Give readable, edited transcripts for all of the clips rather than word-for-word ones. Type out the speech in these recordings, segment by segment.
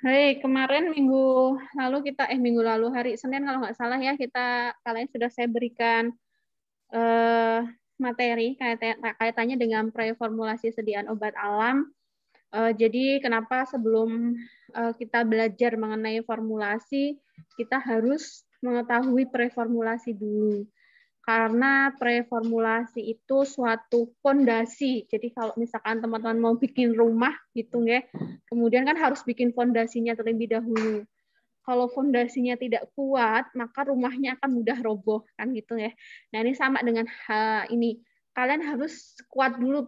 Hai, kemarin minggu lalu hari Senin kalau nggak salah ya kalian sudah saya berikan eh, materi kaitannya dengan preformulasi sediaan obat alam. Jadi kenapa sebelum kita belajar mengenai formulasi, kita harus mengetahui preformulasi dulu. Karena preformulasi itu suatu fondasi. Jadi kalau misalkan teman-teman mau bikin rumah gitu ya, kemudian kan harus bikin fondasinya terlebih dahulu. Kalau fondasinya tidak kuat, maka rumahnya akan mudah roboh kan gitu ya. Nah, ini sama dengan ini. Kalian harus kuat dulu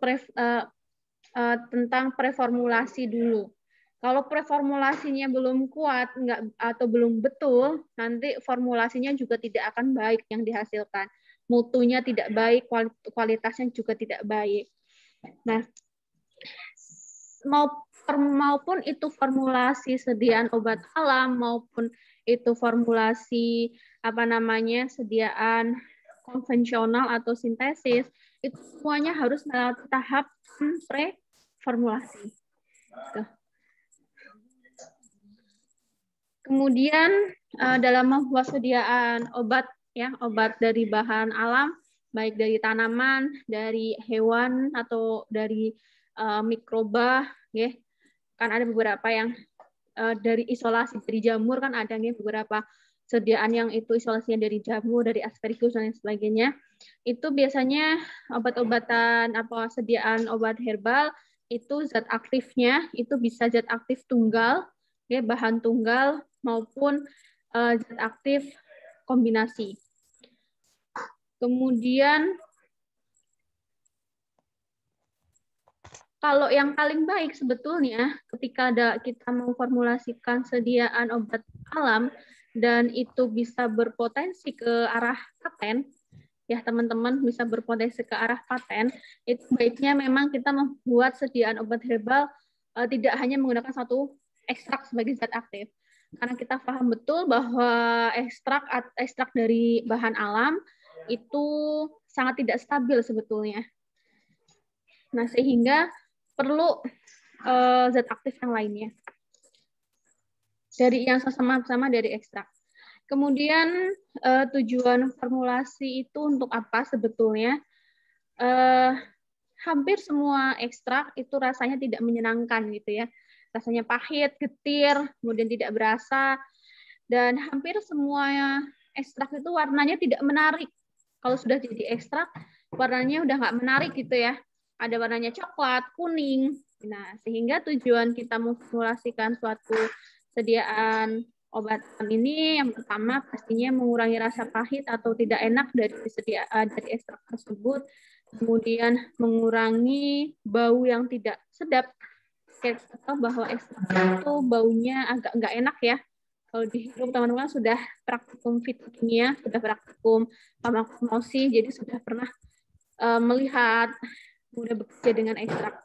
tentang preformulasi dulu. Kalau preformulasinya belum kuat atau belum betul, nanti formulasinya juga tidak akan baik yang dihasilkan. Mutunya tidak baik, kualitasnya juga tidak baik. Nah, maupun itu formulasi sediaan obat alam maupun itu formulasi sediaan konvensional atau sintesis, itu semuanya harus melewati tahap preformulasi. Kemudian dalam membuat sediaan obat dari bahan alam, baik dari tanaman, dari hewan atau dari mikroba, ya. Kan ada beberapa yang dari isolasi dari jamur kan ada nih beberapa sediaan yang itu isolasinya dari jamur, dari asparagus dan lain sebagainya. Itu biasanya obat-obatan sediaan obat herbal itu zat aktifnya itu bisa zat aktif tunggal, ya, bahan tunggal maupun zat aktif kombinasi. Kemudian kalau yang paling baik sebetulnya ketika kita memformulasikan sediaan obat alam dan itu bisa berpotensi ke arah paten, ya teman-teman bisa berpotensi ke arah paten, itu baiknya memang kita membuat sediaan obat herbal tidak hanya menggunakan satu ekstrak sebagai zat aktif. Karena kita paham betul bahwa ekstrak dari bahan alam itu sangat tidak stabil sebetulnya. Nah, sehingga perlu zat aktif yang lainnya dari yang sama-sama dari ekstrak. Kemudian tujuan formulasi itu untuk apa sebetulnya? Hampir semua ekstrak itu rasanya tidak menyenangkan gitu ya. Rasanya pahit, getir, kemudian tidak berasa, dan hampir semua ekstrak itu warnanya tidak menarik. Kalau sudah jadi ekstrak, warnanya udah nggak menarik gitu ya. Ada warnanya coklat, kuning. Nah, sehingga tujuan kita memformulasikan suatu sediaan obat ini yang pertama pastinya mengurangi rasa pahit atau tidak enak dari ekstrak tersebut, kemudian mengurangi bau yang tidak sedap. Kita tahu bahwa ekstrak itu baunya agak nggak enak ya. Kalau dihirup teman-teman sudah praktikum fitokimia, sudah praktikum farmakologi, jadi sudah pernah melihat, sudah bekerja dengan ekstrak.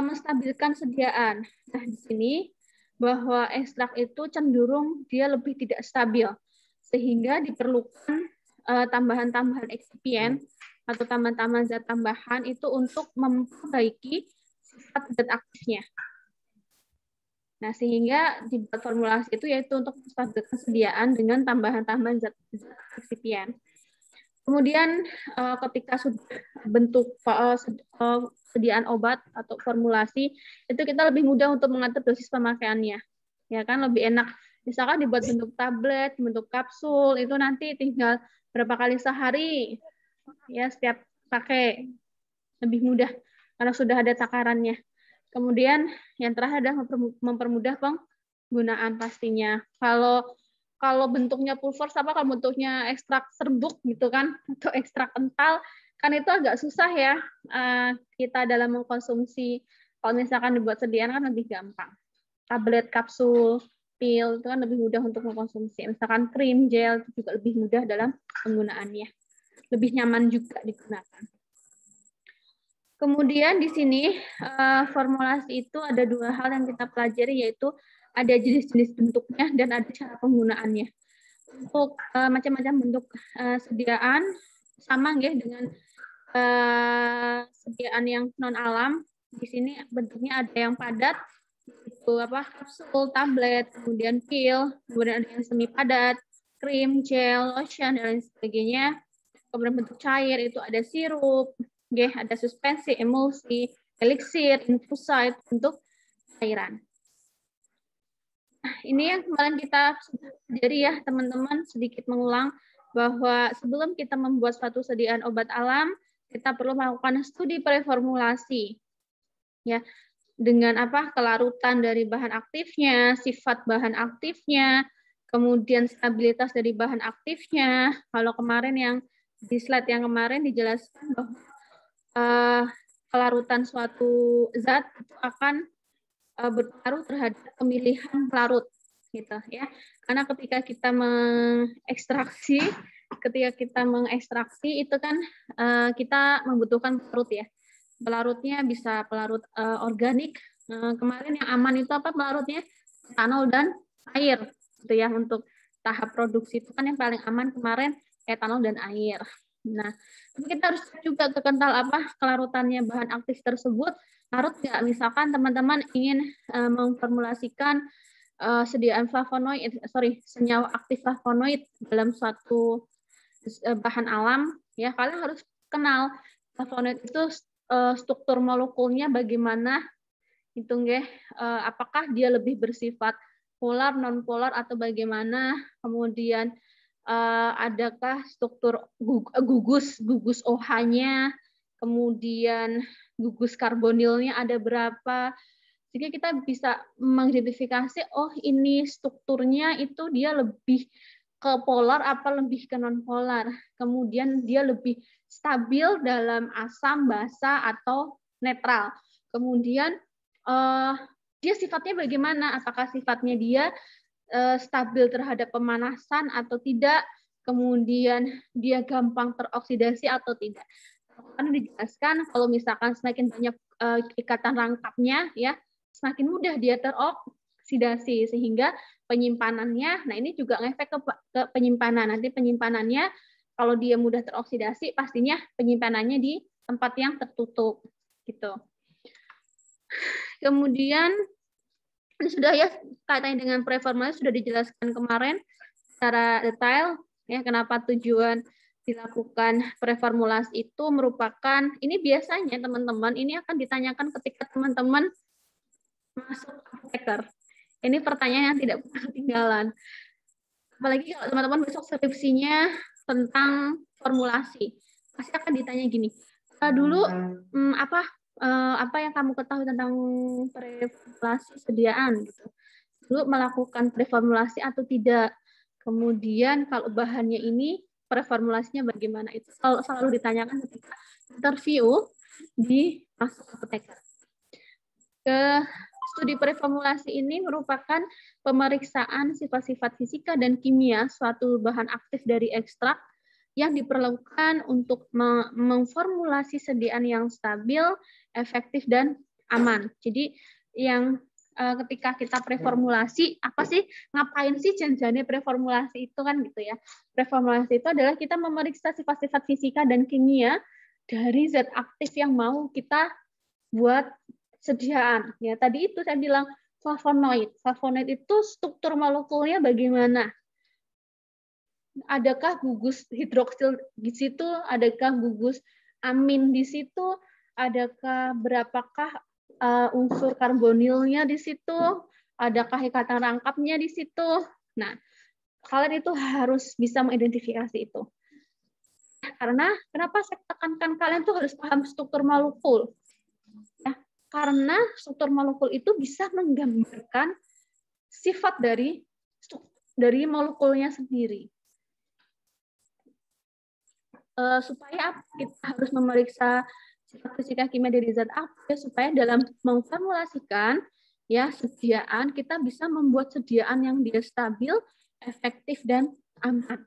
Menstabilkan sediaan. Nah, di sini bahwa ekstrak itu cenderung dia lebih tidak stabil, sehingga diperlukan tambahan-tambahan eksipien atau tambahan-tambahan zat tambahan itu untuk memperbaiki sifat zat aktifnya. Nah, sehingga dibuat formulasi itu yaitu untuk menstabilkan kesediaan dengan tambahan-tambahan zat eksipien. Kemudian ketika sudah bentuk sediaan obat atau formulasi, itu kita lebih mudah untuk mengatur dosis pemakaiannya. Ya kan, lebih enak. Misalkan dibuat bentuk tablet, bentuk kapsul, itu nanti tinggal berapa kali sehari, ya setiap pakai, lebih mudah karena sudah ada takarannya. Kemudian yang terakhir adalah mempermudah penggunaan pastinya. Kalau bentuknya pulver sama kalau bentuknya ekstrak serbuk gitu kan atau ekstrak kental kan itu agak susah ya kita dalam mengkonsumsi. Kalau misalkan dibuat sediaan kan lebih gampang. Tablet, kapsul, pil itu kan lebih mudah untuk mengkonsumsi. Misalkan krim, gel itu juga lebih mudah dalam penggunaannya. Lebih nyaman juga digunakan. Kemudian di sini formulasi itu ada dua hal yang kita pelajari, yaitu ada jenis-jenis bentuknya dan ada cara penggunaannya. Untuk macam-macam bentuk sediaan sama ya dengan sediaan yang non alam. Di sini bentuknya ada yang padat, itu kapsul, tablet, kemudian pil, kemudian ada yang semi padat, krim, gel, lotion, dan lain sebagainya. Kemudian bentuk cair itu ada sirup, ada suspensi, emulsi, elixir, infusa untuk cairan. Nah, ini yang kemarin kita pelajari ya teman-teman, sedikit mengulang bahwa sebelum kita membuat suatu sediaan obat alam, kita perlu melakukan studi preformulasi. Ya, dengan kelarutan dari bahan aktifnya, sifat bahan aktifnya, kemudian stabilitas dari bahan aktifnya. Kalau kemarin yang di slide yang kemarin dijelaskan bahwa kelarutan suatu zat itu akan berpengaruh terhadap pemilihan pelarut, gitu ya. Karena ketika kita mengekstraksi itu kan kita membutuhkan pelarut ya. Pelarutnya bisa pelarut organik. Kemarin yang aman itu pelarutnya? Etanol dan air, gitu ya. Untuk tahap produksi itu kan yang paling aman kemarin etanol dan air. Nah, kita harus juga ke kental kelarutannya bahan aktif tersebut. Larut nggak? Misalkan teman-teman ingin memformulasikan sediaan senyawa aktif flavonoid dalam suatu bahan alam, ya kalian harus kenal flavonoid itu struktur molekulnya bagaimana, apakah dia lebih bersifat polar, non polar atau bagaimana, kemudian adakah struktur gugus OH-nya, kemudian gugus karbonilnya ada berapa, sehingga kita bisa mengidentifikasi, oh ini strukturnya itu dia lebih ke polar apa lebih ke non polar, kemudian dia lebih stabil dalam asam, basa atau netral, kemudian dia sifatnya bagaimana, apakah sifatnya dia stabil terhadap pemanasan atau tidak, kemudian dia gampang teroksidasi atau tidak. Karena dijelaskan kalau misalkan semakin banyak ikatan rangkapnya, ya semakin mudah dia teroksidasi, sehingga penyimpanannya, nah ini juga ngefek ke penyimpanan. Nanti penyimpanannya kalau dia mudah teroksidasi, pastinya penyimpanannya di tempat yang tertutup, gitu. Kemudian ini sudah ya kaitannya dengan preformulasi sudah dijelaskan kemarin secara detail ya kenapa tujuan dilakukan preformulasi itu merupakan, ini biasanya teman-teman ini akan ditanyakan ketika teman-teman masuk apoteker. Ini pertanyaan yang tidak pernah ketinggalan. Apalagi kalau teman-teman besok skripsinya tentang formulasi, pasti akan ditanya gini. Dulu apa yang kamu ketahui tentang preformulasi sediaan gitu. Dulu melakukan preformulasi atau tidak. Kemudian kalau bahannya ini preformulasinya bagaimana, itu selalu ditanyakan ketika interview di masuk apoteker. Studi preformulasi ini merupakan pemeriksaan sifat-sifat fisika dan kimia suatu bahan aktif dari ekstrak yang diperlukan untuk memformulasi sediaan yang stabil, efektif, dan aman. Jadi yang ketika kita preformulasi, apa sih, ngapain sih janjiannya preformulasi itu kan gitu ya. Preformulasi itu adalah kita memeriksa sifat-sifat fisika dan kimia dari zat aktif yang mau kita buat sediaan. Ya, tadi itu saya bilang flavonoid. Flavonoid itu struktur molekulnya bagaimana? Adakah gugus hidroksil di situ? Adakah gugus amin di situ? Adakah berapakah unsur karbonilnya di situ? Adakah ikatan rangkapnya di situ? Nah, kalian itu harus bisa mengidentifikasi itu. Karena kenapa saya tekankan kalian tuh harus paham struktur molekul? Ya, karena struktur molekul itu bisa menggambarkan sifat dari molekulnya sendiri. Supaya kita harus memeriksa sifat fisika kimia dari zat aktif supaya dalam memformulasikan ya sediaan kita bisa membuat sediaan yang dia stabil, efektif dan aman.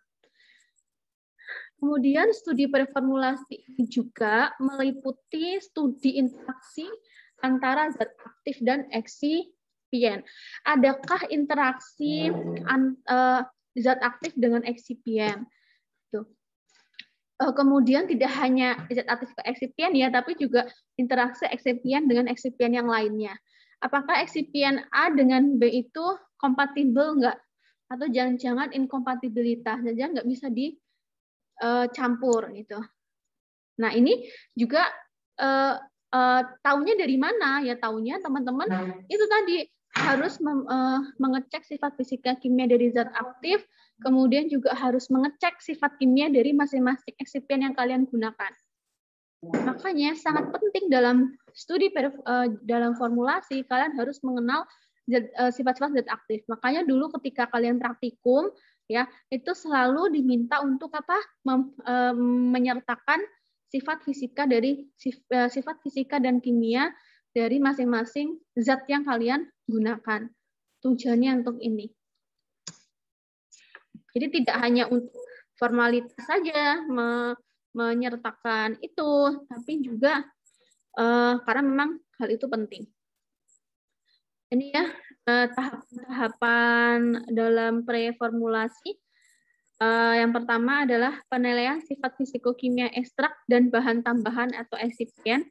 Kemudian studi preformulasi ini juga meliputi studi interaksi antara zat aktif dan eksipien. Adakah interaksi zat aktif dengan eksipien? Kemudian tidak hanya zat aktif ke eksipien ya, tapi juga interaksi eksipien dengan eksipien yang lainnya. apakah eksipien A dengan B itu kompatibel nggak? Atau jangan-jangan inkompatibilitas, jangan nggak bisa dicampur gitu. Nah ini juga taunya dari mana? Ya taunya teman-teman itu tadi harus mengecek sifat fisika kimia dari zat aktif, kemudian juga harus mengecek sifat kimia dari masing-masing eksipien yang kalian gunakan. Makanya sangat penting dalam studi dalam formulasi kalian harus mengenal sifat-sifat zat aktif. Makanya dulu ketika kalian praktikum ya itu selalu diminta untuk apa? Menyertakan sifat fisika dan kimia dari masing-masing zat yang kalian gunakan. Tujuannya untuk ini. Jadi tidak hanya untuk formalitas saja menyertakan itu, tapi juga karena memang hal itu penting. Ini ya tahapan dalam preformulasi. Yang pertama adalah penilaian sifat fisikokimia ekstrak dan bahan tambahan atau eksipien.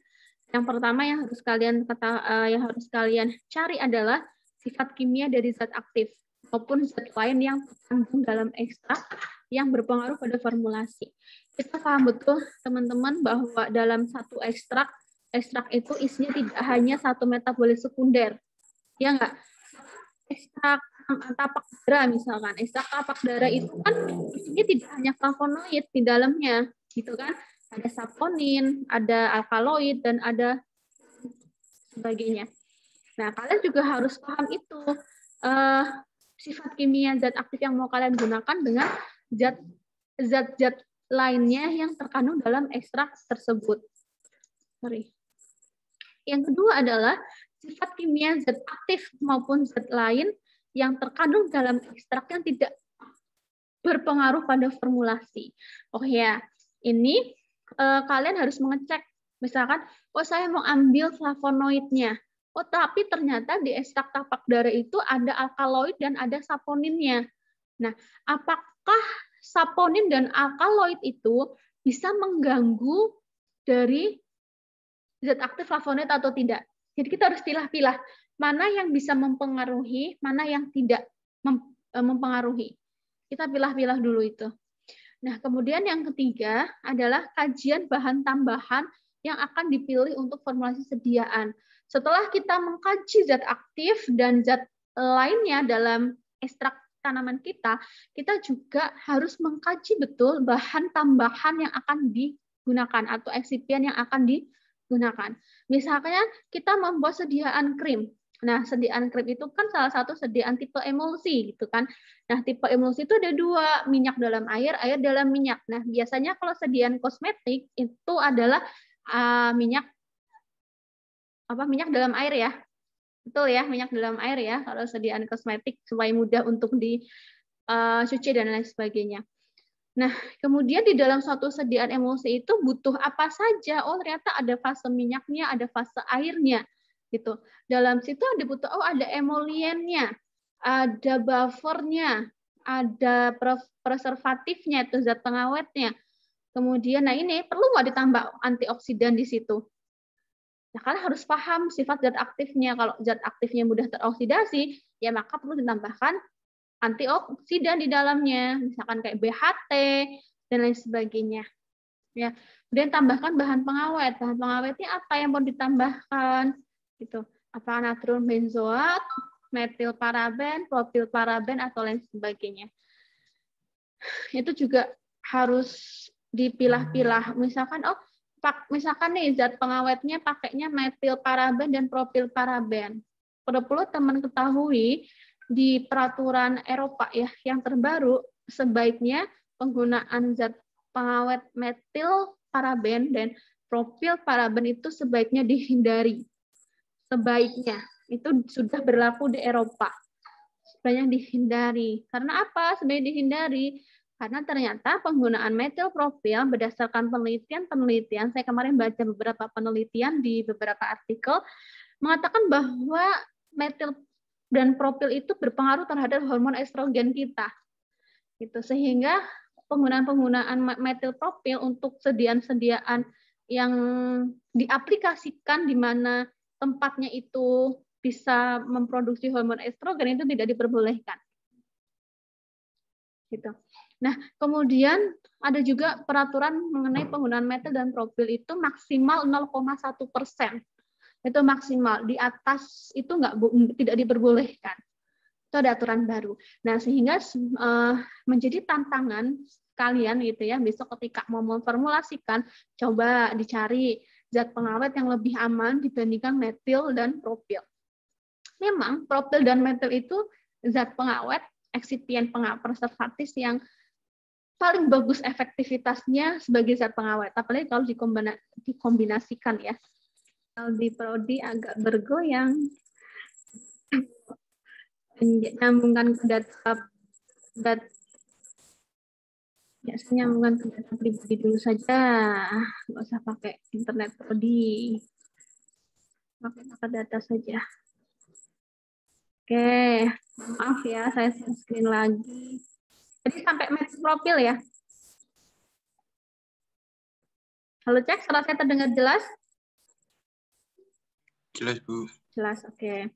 Yang pertama yang harus kalian cari adalah sifat kimia dari zat aktif maupun zat lain yang terkandung dalam ekstrak yang berpengaruh pada formulasi. Kita paham betul teman-teman bahwa dalam satu ekstrak itu isinya tidak hanya satu metabolit sekunder, ya enggak? Ekstrak tapak darah misalkan, ekstrak tapak darah itu kan isinya tidak hanya flavonoid di dalamnya, gitu kan? Ada saponin, ada alkaloid, dan ada sebagainya. Nah, kalian juga harus paham itu sifat kimia zat aktif yang mau kalian gunakan dengan zat-zat lainnya yang terkandung dalam ekstrak tersebut. Yang kedua adalah sifat kimia zat aktif maupun zat lain yang terkandung dalam ekstrak yang tidak berpengaruh pada formulasi. Oh ya, ini kalian harus mengecek. Misalkan, oh saya mau ambil flavonoidnya. Oh tapi ternyata di ekstrak tapak darah itu ada alkaloid dan ada saponinnya. Nah, apakah saponin dan alkaloid itu bisa mengganggu dari zat aktif flavonoid atau tidak? Jadi kita harus pilah-pilah mana yang bisa mempengaruhi, mana yang tidak mempengaruhi. Kita pilah-pilah dulu itu. Nah, kemudian yang ketiga adalah kajian bahan tambahan yang akan dipilih untuk formulasi sediaan. Setelah kita mengkaji zat aktif dan zat lainnya dalam ekstrak tanaman kita juga harus mengkaji betul bahan tambahan yang akan digunakan atau eksipien yang akan digunakan. Misalnya kita membuat sediaan krim. Nah, sediaan krim itu kan salah satu sediaan tipe emulsi gitu kan. Nah, tipe emulsi itu ada dua, minyak dalam air, air dalam minyak. Nah, biasanya kalau sediaan kosmetik itu adalah minyak dalam air ya. Betul ya, minyak dalam air ya kalau sediaan kosmetik supaya mudah untuk dicuci dan lain sebagainya. Nah, kemudian di dalam suatu sediaan emulsi itu butuh apa saja? Oh, ternyata ada fase minyaknya, ada fase airnya gitu. Dalam situ ada emoliennya, ada buffernya, ada preservatifnya, itu zat pengawetnya. Kemudian, nah ini perlu nggak ditambah antioksidan di situ? Nah, kalian harus paham sifat zat aktifnya. Kalau zat aktifnya mudah teroksidasi, ya maka perlu ditambahkan antioksidan di dalamnya, misalkan kayak BHT dan lain sebagainya. Ya, kemudian tambahkan bahan pengawet. Bahan pengawetnya apa yang mau ditambahkan? Gitu. Apa natrium benzoat, metil paraben, propil paraben atau lain sebagainya. Itu juga harus dipilah-pilah. Misalkan misalkan nih zat pengawetnya pakainya metil paraben dan propil paraben. Perlu teman ketahui di peraturan Eropa ya yang terbaru sebaiknya penggunaan zat pengawet metil paraben dan propil paraben itu sebaiknya dihindari. Sebaiknya itu sudah berlaku di Eropa. Sebaiknya dihindari. Karena apa? Sebaiknya dihindari karena ternyata penggunaan metil propil berdasarkan penelitian, saya kemarin baca beberapa penelitian di beberapa artikel mengatakan bahwa metil dan propil itu berpengaruh terhadap hormon estrogen kita. Gitu. Sehingga penggunaan metil propil untuk sediaan-sediaan yang diaplikasikan di mana tempatnya itu bisa memproduksi hormon estrogen itu tidak diperbolehkan. Gitu. Nah, kemudian ada juga peraturan mengenai penggunaan metil dan propil itu maksimal 0,1%. Itu maksimal. Di atas itu tidak diperbolehkan. Itu ada aturan baru. Nah, sehingga menjadi tantangan kalian gitu ya, besok ketika mau memformulasikan, coba dicari zat pengawet yang lebih aman dibandingkan metil dan propil. Memang propil dan metil itu zat pengawet, eksipien pengawet preservatif yang paling bagus efektivitasnya sebagai zat pengawet, apalagi kalau dikombinasikan ya. Di Prodi agak bergoyang. Nyambungkan ke data ya, saya nyambungkan ke data pribadi dulu saja, nggak usah pakai internet Prodi, pakai data saja. Oke, maaf ya, saya share screen lagi. Jadi sampai metil propil ya. Halo cek, suara saya terdengar jelas? Jelas, Bu. Jelas, oke.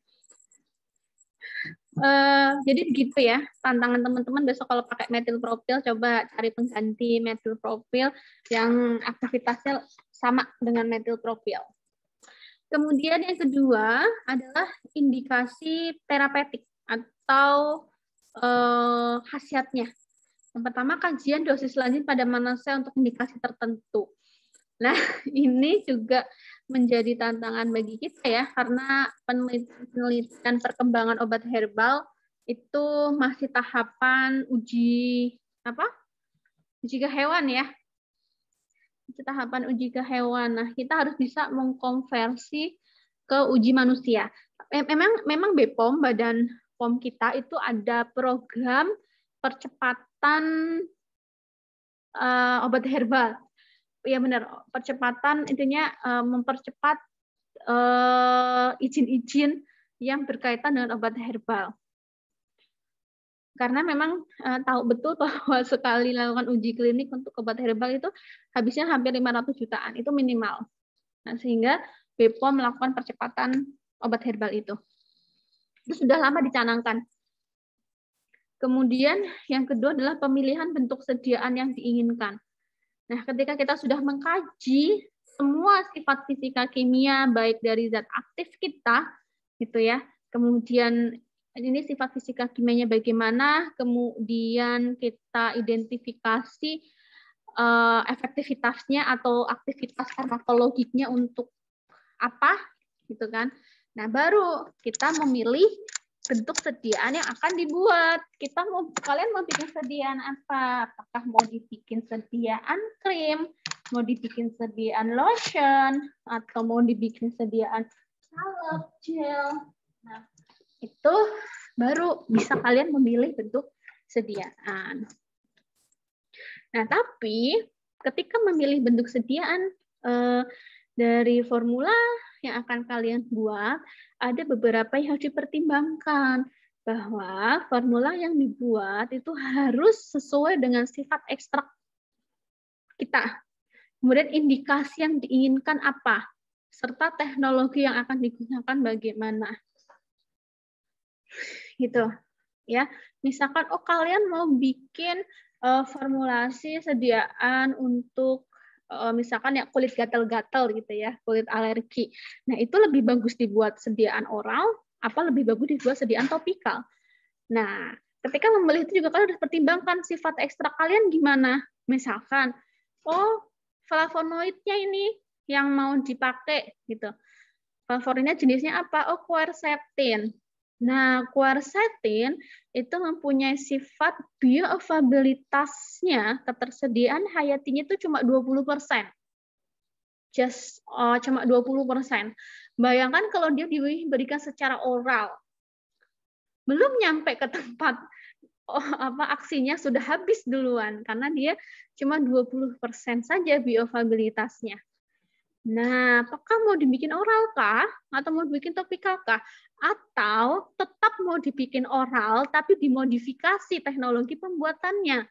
Jadi begitu ya, tantangan teman-teman besok kalau pakai metil propil, coba cari pengganti metil propil yang aktivitasnya sama dengan metil propil. Kemudian yang kedua adalah indikasi terapeutik atau khasiatnya. Yang pertama, kajian dosis lanjut pada manusia untuk indikasi tertentu. Nah, ini juga menjadi tantangan bagi kita ya, karena penelitian perkembangan obat herbal itu masih tahapan uji ke hewan ya. Tahapan uji ke hewan. Nah, kita harus bisa mengkonversi ke uji manusia. Memang BPOM, Badan POM kita itu ada program percepatan obat herbal. Ya benar, percepatan intinya mempercepat izin-izin yang berkaitan dengan obat herbal. Karena memang tahu betul bahwa sekali melakukan uji klinik untuk obat herbal itu habisnya hampir 500 jutaan, itu minimal. Nah, sehingga BPOM melakukan percepatan obat herbal itu. Itu sudah lama dicanangkan. Kemudian yang kedua adalah pemilihan bentuk sediaan yang diinginkan. Nah, ketika kita sudah mengkaji semua sifat fisika kimia baik dari zat aktif kita gitu ya. Kemudian ini sifat fisika kimianya bagaimana, kemudian kita identifikasi efektivitasnya atau aktivitas farmakologiknya untuk apa gitu kan. Nah, baru kita memilih bentuk sediaan yang akan dibuat. Kalian mau bikin sediaan apa? Apakah mau dibikin sediaan krim, mau dibikin sediaan lotion, atau mau dibikin sediaan salep, gel. Nah, itu baru bisa kalian memilih bentuk sediaan. Nah, tapi ketika memilih bentuk sediaan dari formula yang akan kalian buat, ada beberapa yang harus dipertimbangkan, bahwa formula yang dibuat itu harus sesuai dengan sifat ekstrak kita. Kemudian indikasi yang diinginkan apa, serta teknologi yang akan digunakan bagaimana. Gitu. Ya, misalkan kalian mau bikin formulasi sediaan untuk misalkan ya kulit gatal-gatal gitu ya, kulit alergi. Nah, itu lebih bagus dibuat sediaan oral, apa lebih bagus dibuat sediaan topikal. Nah, ketika memilih itu juga kalian harus pertimbangkan sifat ekstrak kalian gimana. Misalkan, flavonoidnya ini yang mau dipakai gitu. Flavonoidnya jenisnya apa? Quercetin. Nah, quercetin itu mempunyai sifat bioavailabilitasnya, ketersediaan hayatinya itu cuma 20%. Cuma 20%. Bayangkan kalau dia diberikan secara oral. Belum nyampe ke tempat aksinya sudah habis duluan karena dia cuma 20% saja bioavailabilitasnya. Nah, apakah mau dibikin oral kah? Atau mau dibikin topikal kah? Atau tetap mau dibikin oral tapi dimodifikasi teknologi pembuatannya?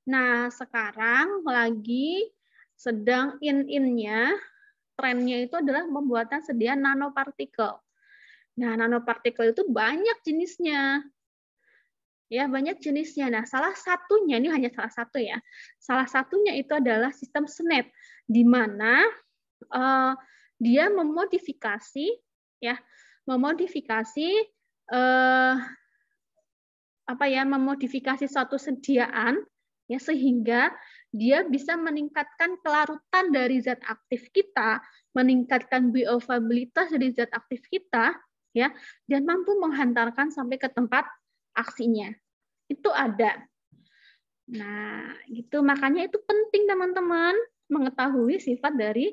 Nah, sekarang lagi sedang in-in-nya, trennya itu adalah pembuatan sediaan nanopartikel. Nah, nanopartikel itu banyak jenisnya. Ya, banyak jenisnya. Nah, salah satunya, ini hanya salah satu ya. Salah satunya itu adalah sistem SNAP, di mana dia memodifikasi ya, memodifikasi suatu sediaan ya, sehingga dia bisa meningkatkan kelarutan dari zat aktif kita, meningkatkan bioavailabilitas dari zat aktif kita ya, dan mampu menghantarkan sampai ke tempat aksinya. Itu ada. Nah, gitu, makanya itu penting teman-teman mengetahui sifat dari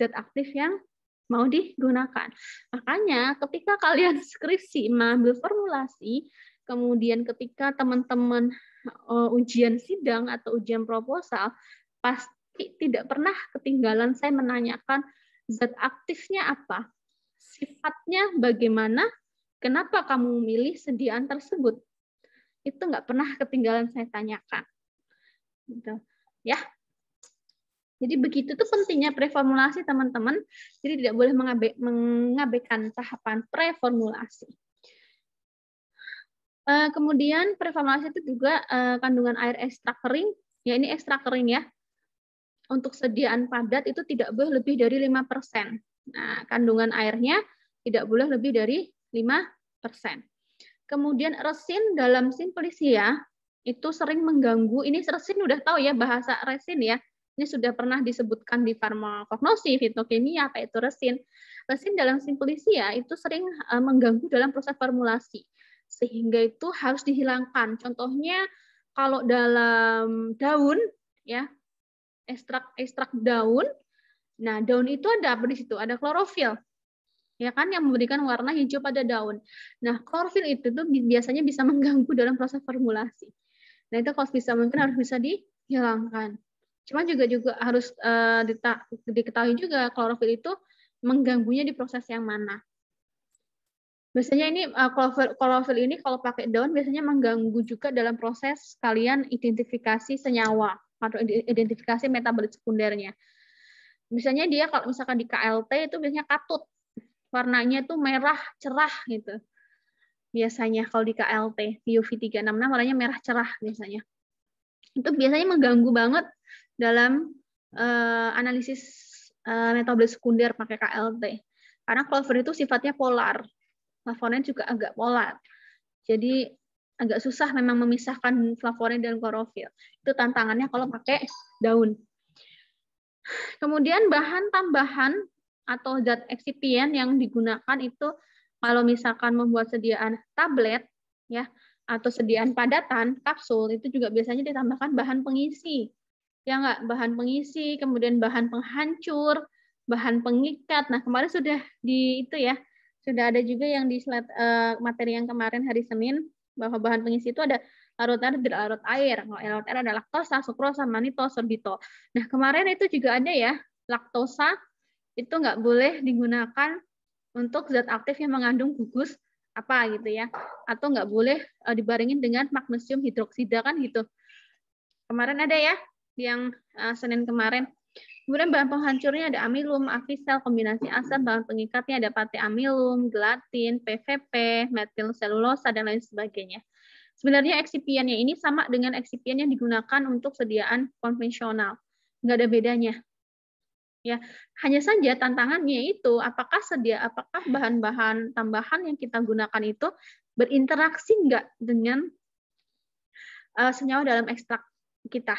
zat aktif yang mau digunakan. Makanya ketika kalian skripsi mengambil formulasi, kemudian ketika teman-teman ujian sidang atau ujian proposal, pasti tidak pernah ketinggalan saya menanyakan zat aktifnya apa, sifatnya bagaimana, kenapa kamu memilih sediaan tersebut. Itu nggak pernah ketinggalan saya tanyakan. Gitu. Ya. Jadi begitu tuh pentingnya preformulasi teman-teman. Jadi tidak boleh mengabaikan tahapan preformulasi. Kemudian preformulasi itu juga kandungan air ekstrak kering. Ya, ini ekstrak kering ya. Untuk sediaan padat itu tidak boleh lebih dari 5%. Nah, kandungan airnya tidak boleh lebih dari 5%. Kemudian resin dalam simplisia itu sering mengganggu. Ini resin udah tahu ya bahasa resin ya. Ini sudah pernah disebutkan di farmakognosi, fitokimia, apa itu resin. Resin dalam simplisia itu sering mengganggu dalam proses formulasi. Sehingga itu harus dihilangkan. Contohnya kalau dalam daun ya, ekstrak daun. Nah, daun itu ada apa di situ? Ada klorofil. Ya kan, yang memberikan warna hijau pada daun. Nah, klorofil itu tuh biasanya bisa mengganggu dalam proses formulasi. Nah, itu kalau bisa mungkin harus bisa dihilangkan. Cuma juga harus diketahui juga klorofil itu mengganggunya di proses yang mana. Biasanya ini klorofil ini kalau pakai daun biasanya mengganggu juga dalam proses kalian identifikasi senyawa atau identifikasi metabolit sekundernya. Misalnya dia kalau misalkan di KLT itu biasanya katut. Warnanya tuh merah cerah gitu. Biasanya kalau di KLT, UV 366 warnanya merah cerah biasanya. Itu biasanya mengganggu banget dalam analisis metabolit sekunder pakai KLT. Karena klorofil itu sifatnya polar. Flavonoid juga agak polar. Jadi agak susah memang memisahkan flavonoid dan klorofil. Itu tantangannya kalau pakai daun. Kemudian bahan tambahan atau zat eksipien yang digunakan itu kalau misalkan membuat sediaan tablet ya atau sediaan padatan kapsul itu juga biasanya ditambahkan bahan pengisi. Ya enggak, bahan pengisi, kemudian bahan penghancur, bahan pengikat. Nah, kemarin sudah di itu ya. Sudah ada juga yang di slide materi yang kemarin hari Senin bahwa bahan pengisi itu ada larut air, tidak larut air. Kalau larut air ada laktosa, sukrosa, manitol, sorbitol. Nah, kemarin itu juga ada ya, laktosa itu nggak boleh digunakan untuk zat aktif yang mengandung gugus apa gitu ya, atau nggak boleh dibarengin dengan magnesium hidroksida kan gitu. Kemarin ada ya, yang Senin kemarin. Kemudian bahan penghancurnya ada amilum, avisel, kombinasi asam, bahan pengikatnya ada pate amilum, gelatin, PVP, metil selulosa, dan lain sebagainya. Sebenarnya eksipiennya ini sama dengan eksipien yang digunakan untuk sediaan konvensional. Nggak ada bedanya. Ya, hanya saja tantangannya itu apakah bahan-bahan tambahan yang kita gunakan itu berinteraksi enggak dengan senyawa dalam ekstrak kita.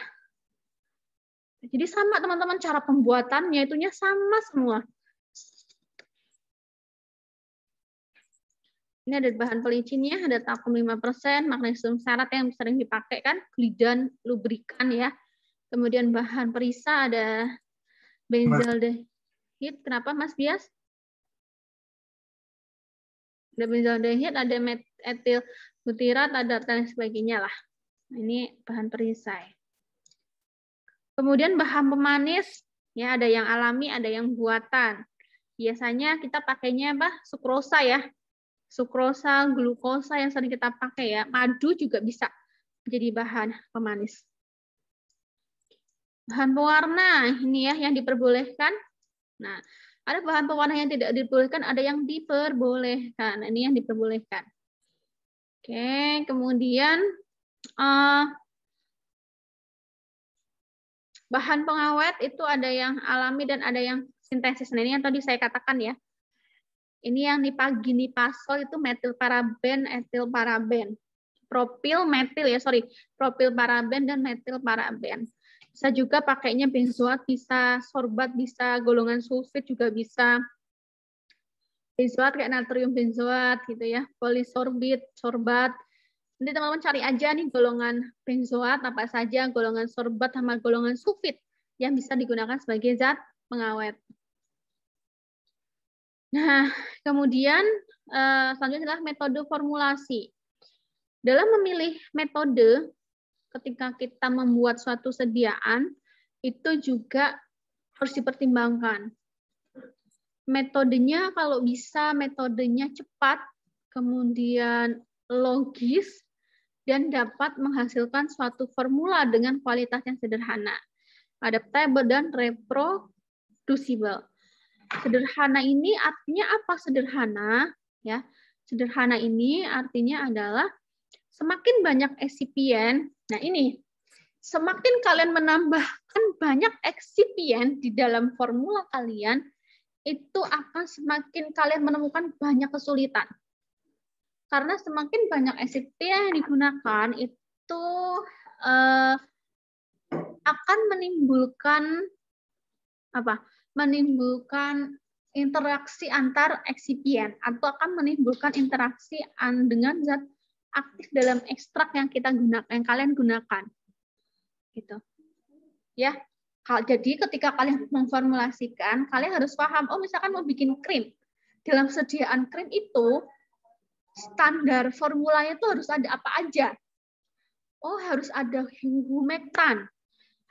Jadi sama teman-teman, cara pembuatannya itunya sama semua. Ini ada bahan pelicinnya, ada talkum 5%, magnesium syarat yang sering dipakai kan, glidan, lubrikan ya. Kemudian bahan perisa ada benzaldehid. Kenapa Mas Bias? Ada benzaldehid, ada etil butirat, ada dan sebagainya lah. Ini bahan perisai. Kemudian bahan pemanis, ya ada yang alami, ada yang buatan. Biasanya kita pakainya apa? Sukrosa ya. Sukrosa, glukosa yang sering kita pakai ya. Madu juga bisa jadi bahan pemanis. Bahan pewarna ini ya yang diperbolehkan. Nah, Ada bahan pewarna yang tidak diperbolehkan, ada yang diperbolehkan. Ini yang diperbolehkan. Oke, kemudian bahan pengawet itu ada yang alami dan ada yang sintesis. Nah, ini yang tadi saya katakan ya. Ini yang nipaginipasol itu metilparaben, etilparaben. Propil paraben dan metilparaben. Bisa juga pakainya benzoat, bisa sorbat, bisa golongan sulfit juga bisa. Benzoat kayak natrium benzoat gitu ya, polisorbit, sorbat. Nanti teman-teman cari aja nih golongan benzoat apa saja, golongan sorbat sama golongan sulfit yang bisa digunakan sebagai zat pengawet. Nah, kemudian selanjutnya adalah metode formulasi. Dalam memilih metode, ketika kita membuat suatu sediaan, itu juga harus dipertimbangkan. Metodenya kalau bisa metodenya cepat, kemudian logis, dan dapat menghasilkan suatu formula dengan kualitas yang sederhana, adaptable dan reproducible. Sederhana ini artinya apa sederhana? Ya, sederhana ini artinya adalah semakin banyak eksipien, nah ini, semakin kalian menambahkan banyak eksipien di dalam formula kalian, itu akan semakin kalian menemukan banyak kesulitan. Karena semakin banyak eksipien yang digunakan, itu akan menimbulkan apa? Menimbulkan interaksi antar eksipien atau akan menimbulkan interaksi dengan zat aktif dalam ekstrak yang kita gunakan, yang kalian gunakan, gitu. Ya, jadi ketika kalian memformulasikan, kalian harus paham. Oh, misalkan mau bikin krim, dalam sediaan krim itu standar formulanya itu harus ada apa aja. Oh, harus ada humectant,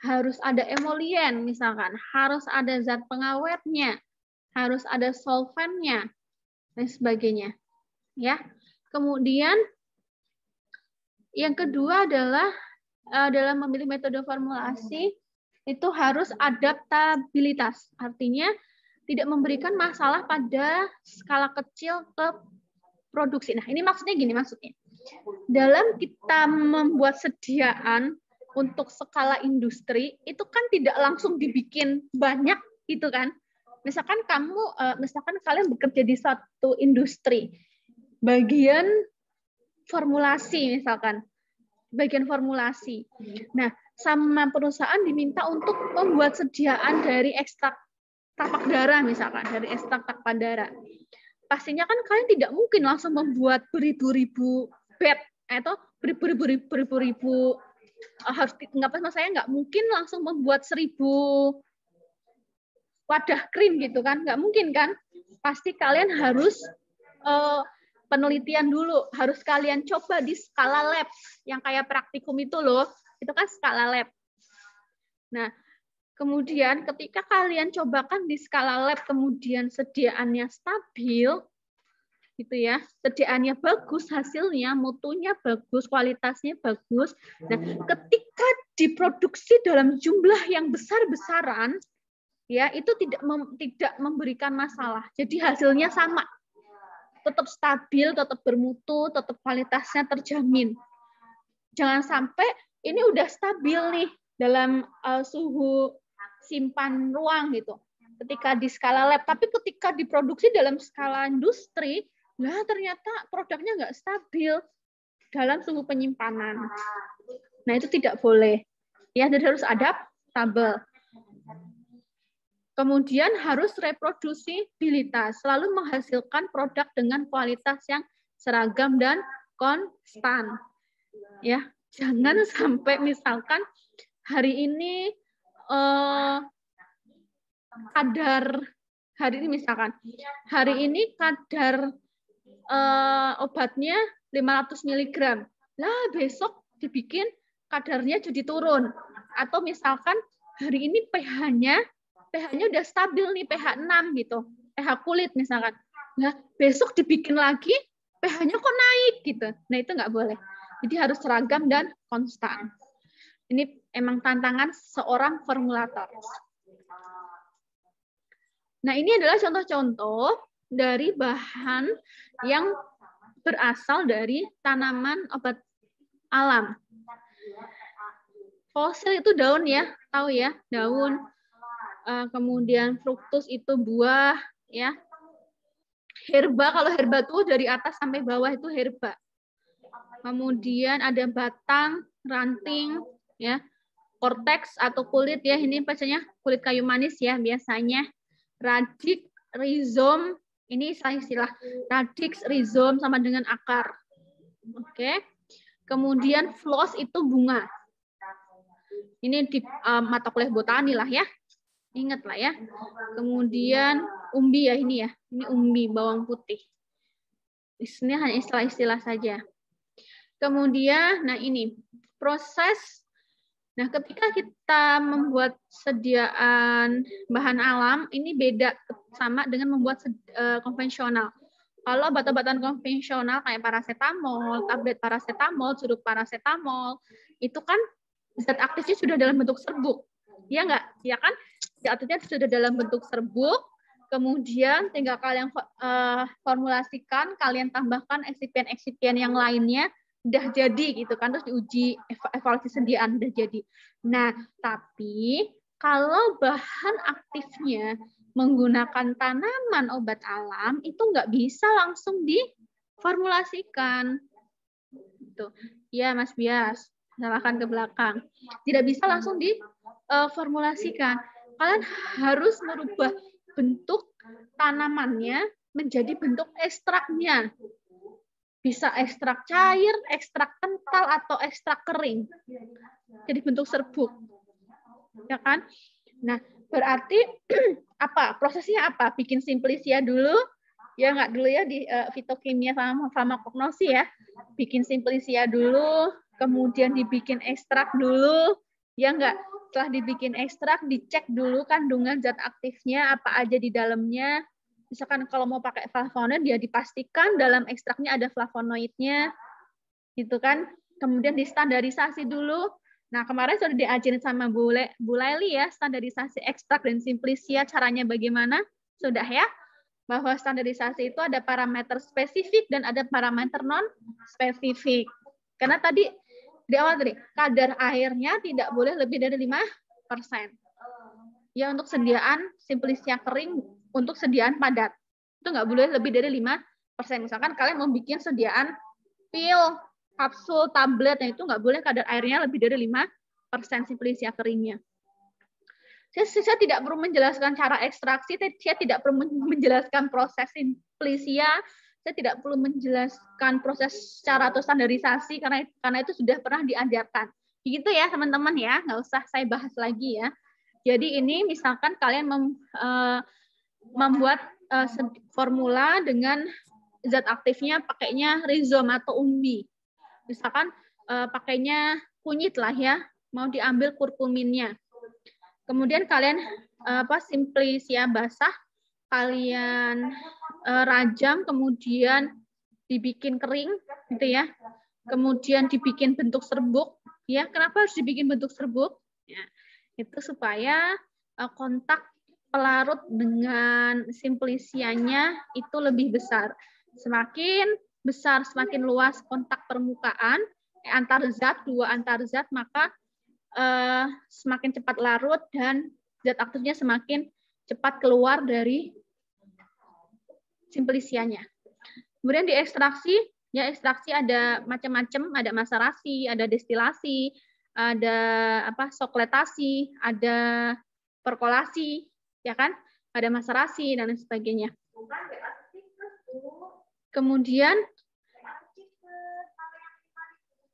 harus ada emolien, misalkan, harus ada zat pengawetnya, harus ada solventnya, dan sebagainya. Ya, kemudian yang kedua adalah dalam memilih metode formulasi itu harus adaptabilitas. Artinya tidak memberikan masalah pada skala kecil ke produksi. Nah, ini maksudnya gini maksudnya. Dalam kita membuat sediaan untuk skala industri, itu kan tidak langsung dibikin banyak gitu kan. Misalkan kalian bekerja di suatu industri, bagian formulasi misalkan, bagian formulasi. Nah, sama perusahaan diminta untuk membuat sediaan dari ekstrak tapak darah misalkan, dari ekstrak tapak darah. Pastinya kan kalian tidak mungkin langsung membuat beribu-ribu bed atau beribu-ribu harus nggak mungkin langsung membuat 1000 wadah krim gitu kan, nggak mungkin kan. Pasti kalian harus penelitian dulu, harus kalian coba di skala lab yang kayak praktikum itu loh, itu kan skala lab. Nah, kemudian ketika kalian cobakan di skala lab, kemudian sediaannya stabil, gitu ya, sediaannya bagus, hasilnya, mutunya bagus, kualitasnya bagus. Nah, ketika diproduksi dalam jumlah yang besar-besaran, ya itu tidak memberikan masalah. Jadi hasilnya sama, tetap stabil, tetap bermutu, tetap kualitasnya terjamin. Jangan sampai ini udah stabil nih dalam suhu simpan ruang gitu. Ketika di skala lab, tapi ketika diproduksi dalam skala industri, lah ternyata produknya nggak stabil dalam suhu penyimpanan. Nah itu tidak boleh. Ya, jadi harus adaptabel. Kemudian harus reprodusibilitas, selalu menghasilkan produk dengan kualitas yang seragam dan konstan. Ya, jangan sampai misalkan hari ini kadar obatnya 500 mg. Lah besok dibikin kadarnya jadi turun. Atau misalkan hari ini pH-nya udah stabil nih, pH 6 gitu. pH kulit misalkan. Nah, besok dibikin lagi pH-nya kok naik gitu. Nah, itu nggak boleh. Jadi harus seragam dan konstan. Ini emang tantangan seorang formulator. Nah, ini adalah contoh-contoh dari bahan yang berasal dari tanaman obat alam. Fosil itu daun ya, tahu ya, daun. Kemudian fruktus itu buah, ya. Herba, kalau herba itu dari atas sampai bawah itu herba. Kemudian ada batang, ranting, ya. Korteks atau kulit ya, ini biasanya kulit kayu manis ya biasanya. Radik, rizom, ini istilah radix, rizom sama dengan akar. Oke. Kemudian floss itu bunga. Ini di mata kuliah botani lah ya. Ingat lah ya. Kemudian umbi ya ini ya. Ini umbi, bawang putih. Ini hanya istilah-istilah saja. Kemudian, nah ini proses. Nah, ketika kita membuat sediaan bahan alam, ini beda sama dengan membuat konvensional. Kalau obat-obatan konvensional kayak paracetamol, tablet paracetamol, sirup paracetamol, itu kan zat aktifnya sudah dalam bentuk serbuk. Ya enggak? Ya kan? Zat aktifnya sudah dalam bentuk serbuk, kemudian tinggal kalian formulasikan, kalian tambahkan eksipien-eksipien yang lainnya, udah jadi gitu kan, terus diuji evaluasi sediaan udah jadi. Nah, tapi kalau bahan aktifnya menggunakan tanaman obat alam itu nggak bisa langsung diformulasikan. Gitu. Ya, Mas Bias, salahkan ke belakang. Tidak bisa langsung diformulasikan. Kalian harus merubah bentuk tanamannya menjadi bentuk ekstraknya. Bisa ekstrak cair, ekstrak kental, atau ekstrak kering. Jadi bentuk serbuk. Ya kan? Nah, berarti apa? Prosesnya apa? Bikin simplisia dulu. Ya nggak dulu ya di fitokimia sama farmakognosi ya. Bikin simplisia dulu, kemudian dibikin ekstrak dulu. Ya nggak? Setelah dibikin ekstrak, dicek dulu kandungan zat aktifnya apa aja di dalamnya. Misalkan kalau mau pakai flavonoid, dia dipastikan dalam ekstraknya ada flavonoidnya, gitu kan. Kemudian distandarisasi dulu. Nah, kemarin sudah diajarin sama Bu Laili ya, standarisasi ekstrak dan simplisia, caranya bagaimana? Sudah ya? Bahwa standarisasi itu ada parameter spesifik dan ada parameter non-spesifik. Karena tadi, di awal tadi, kadar airnya tidak boleh lebih dari 5%. Ya, untuk sediaan simplisia kering, untuk sediaan padat. Itu nggak boleh lebih dari 5%. Misalkan kalian mau bikin sediaan pil, kapsul, tablet, nah itu nggak boleh kadar airnya lebih dari 5% simplisia keringnya. Saya tidak perlu menjelaskan cara ekstraksi, saya tidak perlu menjelaskan proses simplisia, saya tidak perlu menjelaskan proses cara atau standarisasi, karena itu sudah pernah diajarkan. Begitu ya teman-teman ya, nggak usah saya bahas lagi ya. Jadi ini misalkan kalian membuat formula dengan zat aktifnya pakainya rizom atau umbi. Misalkan pakainya kunyit lah ya, mau diambil kurkuminnya. Kemudian kalian simplisia basah, kalian rajang, kemudian dibikin kering, gitu ya. Kemudian dibikin bentuk serbuk, ya. Kenapa harus dibikin bentuk serbuk? Ya, itu supaya kontak pelarut dengan simplisianya itu lebih besar. Semakin besar, semakin luas kontak permukaan antar zat, dua antar zat, maka semakin cepat larut dan zat aktifnya semakin cepat keluar dari simplisianya. Kemudian diekstraksi, ya ekstraksi ada macam-macam, ada maserasi, ada destilasi, ada sokletasi, ada perkolasi, ya kan? Ada maserasi dan lain sebagainya. Kemudian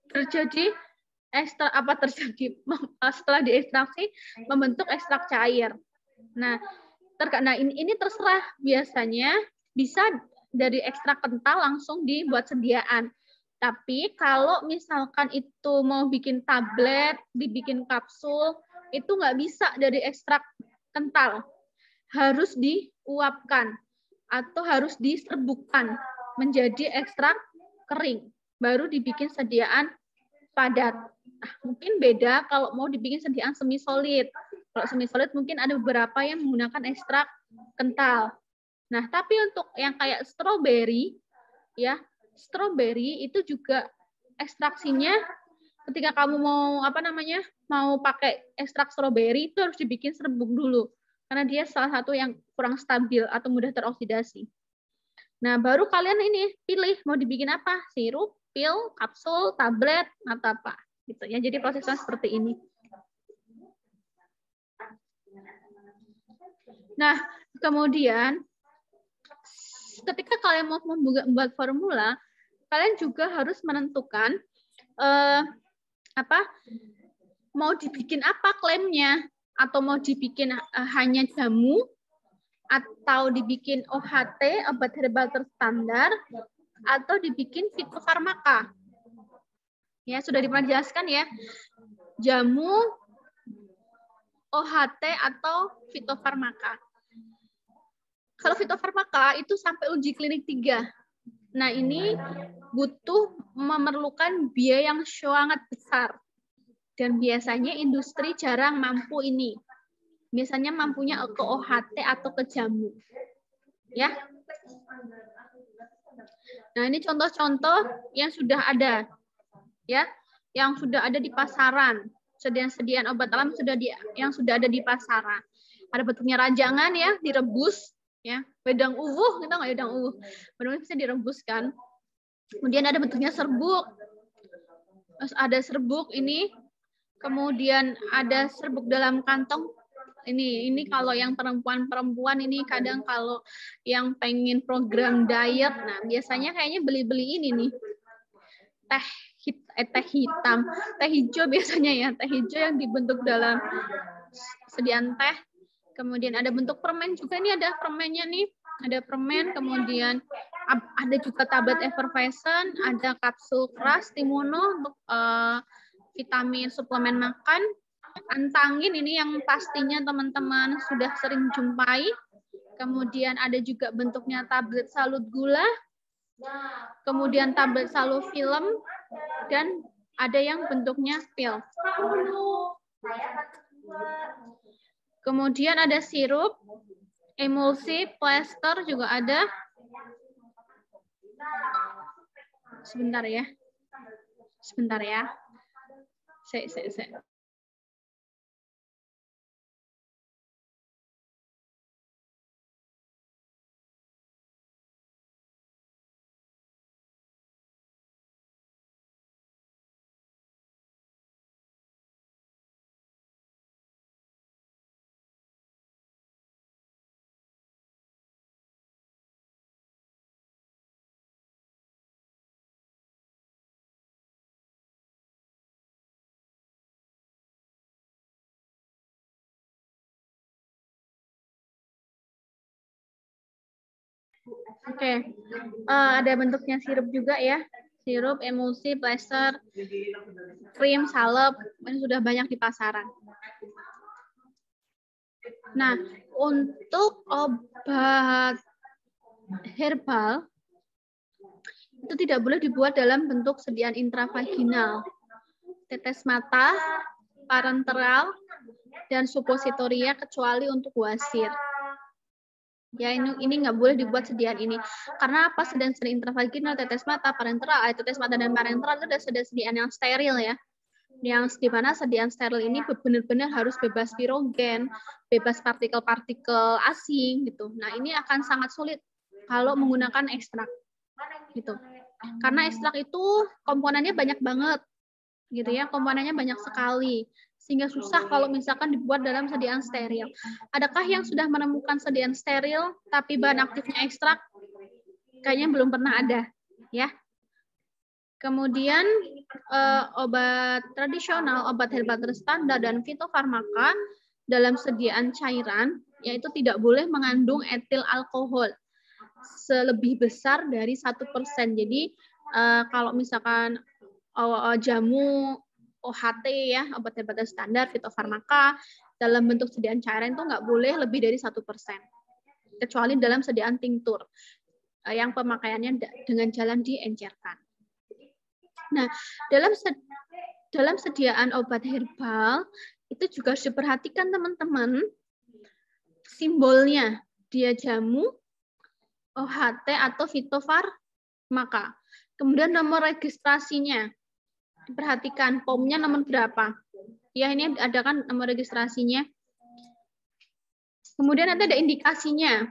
terjadi setelah diekstraksi membentuk ekstrak cair. Nah, ini terserah, biasanya bisa dari ekstrak kental langsung dibuat sediaan. Tapi kalau misalkan itu mau bikin tablet, dibikin kapsul, itu nggak bisa dari ekstrak kental. Harus diuapkan atau harus diserbukkan menjadi ekstrak kering. Baru dibikin sediaan padat. Nah, mungkin beda kalau mau dibikin sediaan semi solid. Kalau semi solid mungkin ada beberapa yang menggunakan ekstrak kental. Nah, tapi untuk yang kayak stroberi, ya, stroberi itu juga ekstraksinya ketika kamu mau mau pakai ekstrak stroberi itu harus dibikin serbuk dulu karena dia salah satu yang kurang stabil atau mudah teroksidasi. Nah, baru kalian ini pilih mau dibikin apa? Sirup, pil, kapsul, tablet, atau apa gitu ya. Jadi prosesnya seperti ini. Nah, kemudian ketika kalian mau membuat formula, kalian juga harus menentukan mau dibikin apa klaimnya, atau mau dibikin hanya jamu, atau dibikin OHT, obat herbal terstandar, atau dibikin fitofarmaka. Ya, sudah dijelaskan ya. Jamu, OHT, atau fitofarmaka. Kalau fitofarmaka itu sampai uji klinik 3. Nah, ini memerlukan biaya yang sangat besar. Dan biasanya industri jarang mampu ini. Biasanya mampunya ke OHT atau ke jamu. Ya. Nah, ini contoh-contoh yang sudah ada. Ya, yang sudah ada di pasaran. Sediaan obat alam yang sudah ada di pasaran. Ada bentuknya rajangan ya, direbus ya. Wedang uwuh, kita nggak wedang uwuh. Benar-benar bisa direbuskan. Kemudian ada bentuknya serbuk. Terus ada serbuk ini. Kemudian ada serbuk dalam kantong. Ini kalau yang perempuan ini kadang kalau yang pengen program diet, nah biasanya kayaknya beli-beli ini nih. Teh hitam, teh hijau biasanya ya, teh hijau yang dibentuk dalam sediaan teh. Kemudian ada bentuk permen juga, ini ada permennya nih, ada permen, kemudian ada juga tablet effervescent, ada kapsul keras Timono untuk vitamin suplemen makan. Antangin ini yang pastinya teman-teman sudah sering jumpai. Kemudian ada juga bentuknya tablet salut gula. Kemudian tablet salut film. Dan ada yang bentuknya pil. Kemudian ada sirup, emulsi, plester juga ada. Sebentar ya. Sebentar ya. Saya. Oke, ada bentuknya sirup juga ya. Sirup, emulsi, plester, krim, salep, ini sudah banyak di pasaran. Nah, untuk obat herbal, itu tidak boleh dibuat dalam bentuk sediaan intravaginal. Tetes mata, parenteral, dan supositoria kecuali untuk wasir. Ya, ini nggak boleh dibuat sediaan ini. Karena apa? Sediaan intravaginal, tetes mata, parenteral, tetes mata dan parenteral itu adalah sediaan yang steril ya. Yang di mana sediaan steril ini benar-benar harus bebas virogen, bebas partikel-partikel asing gitu. Nah, ini akan sangat sulit kalau menggunakan ekstrak gitu. Karena ekstrak itu komponennya banyak banget gitu ya, komponennya banyak sekali. Sehingga susah kalau misalkan dibuat dalam sediaan steril. Adakah yang sudah menemukan sediaan steril tapi bahan aktifnya ekstrak? Kayaknya belum pernah ada, ya. Kemudian obat tradisional, obat herbal terstandar dan fitofarmaka dalam sediaan cairan yaitu tidak boleh mengandung etil alkohol selebih besar dari 1%. Jadi kalau misalkan jamu OHT ya, obat herbal standar, fitofarmaka dalam bentuk sediaan cairan itu nggak boleh lebih dari 1%, kecuali dalam sediaan tinktur yang pemakaiannya dengan jalan diencerkan. Nah, dalam sediaan obat herbal itu juga harus diperhatikan teman-teman simbolnya. dia jamu, OHT atau fitofarmaka. Kemudian nomor registrasinya. Perhatikan POM-nya nomor berapa. Ya, ini ada kan nomor registrasinya. Kemudian nanti ada indikasinya.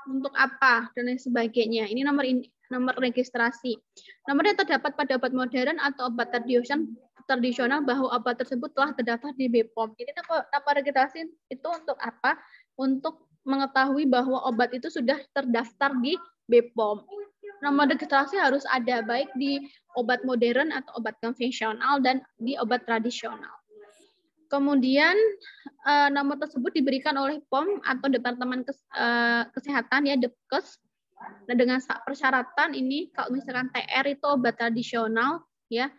Untuk apa dan lain sebagainya. Ini nomor registrasi. Nomornya terdapat pada obat modern atau obat tradisional bahwa obat tersebut telah terdaftar di BPOM. Jadi nomor registrasi itu untuk apa? Untuk mengetahui bahwa obat itu sudah terdaftar di BPOM. Nomor registrasi harus ada baik di obat modern atau obat konvensional dan di obat tradisional. Kemudian nomor tersebut diberikan oleh POM atau Departemen Kesehatan ya, Depkes. Nah, dengan persyaratan ini kalau misalkan TR itu obat tradisional ya,